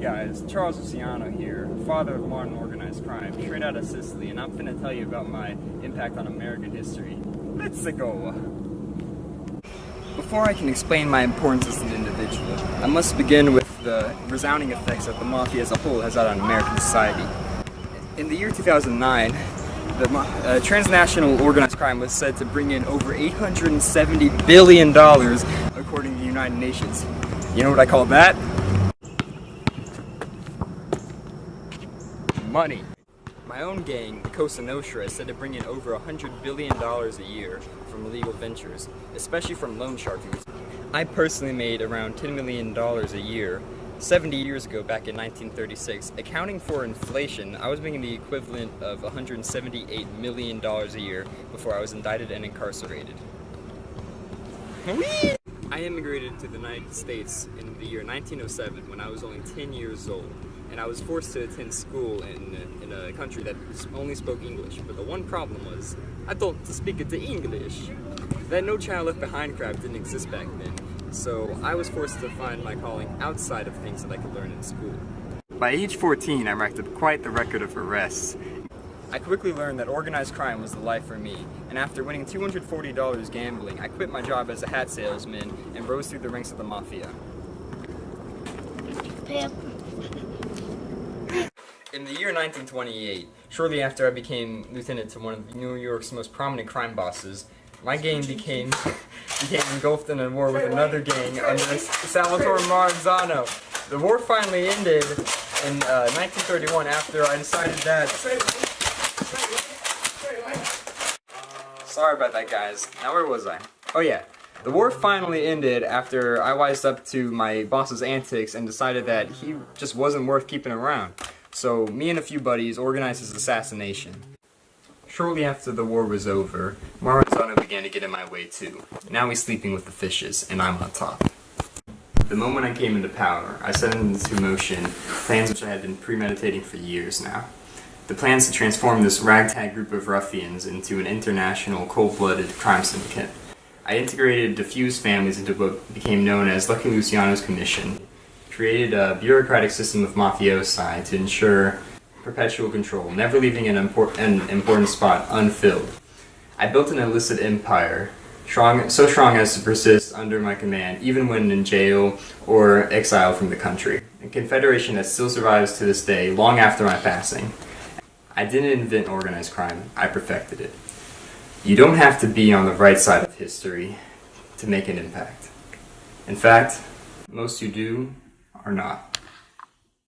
guys, Charles Luciano here, father of modern organized crime, straight out of Sicily, and I'm finna tell you about my impact on American history. Let's go! Before I can explain my importance as an individual, I must begin with the resounding effects that the Mafia as a whole has had on American society. In the year 2009, the transnational organized crime was said to bring in over $870 billion, according to the United Nations. You know what I call that? Money. My own gang, the Cosa Nostra, is said to bring in over $100 billion a year from illegal ventures, especially from loan sharking. I personally made around $10 million a year 70 years ago, back in 1936. Accounting for inflation, I was making the equivalent of $178 million a year before I was indicted and incarcerated. Whee! I immigrated to the United States in the year 1907 when I was only 10 years old, and I was forced to attend school in a country that only spoke English. But the one problem was, I thought to speak it to English. That No Child Left Behind crap didn't exist back then, so I was forced to find my calling outside of things that I could learn in school. By age 14, I racked up quite the record of arrests. I quickly learned that organized crime was the life for me, and after winning $240 gambling, I quit my job as a hat salesman and rose through the ranks of the Mafia. In the year 1928, shortly after I became lieutenant to one of New York's most prominent crime bosses, my gang became engulfed in a war with another gang under Salvatore Maranzano. The war finally ended in 1931 after I decided that... Sorry about that, guys. Now where was I? Oh yeah. The war finally ended after I wised up to my boss's antics and decided that he just wasn't worth keeping around. So me and a few buddies organized his assassination. Shortly after the war was over, Maranzano began to get in my way too. Now he's sleeping with the fishes, and I'm on top. The moment I came into power, I set into motion plans which I had been premeditating for years now. The plans to transform this ragtag group of ruffians into an international, cold-blooded crime syndicate. I integrated diffused families into what became known as Lucky Luciano's Commission, created a bureaucratic system of mafiosi to ensure perpetual control, never leaving an important spot unfilled. I built an illicit empire, so strong as to persist under my command, even when in jail or exiled from the country. A confederation that still survives to this day, long after my passing. I didn't invent organized crime, I perfected it. You don't have to be on the right side of history to make an impact. In fact, most who do are not.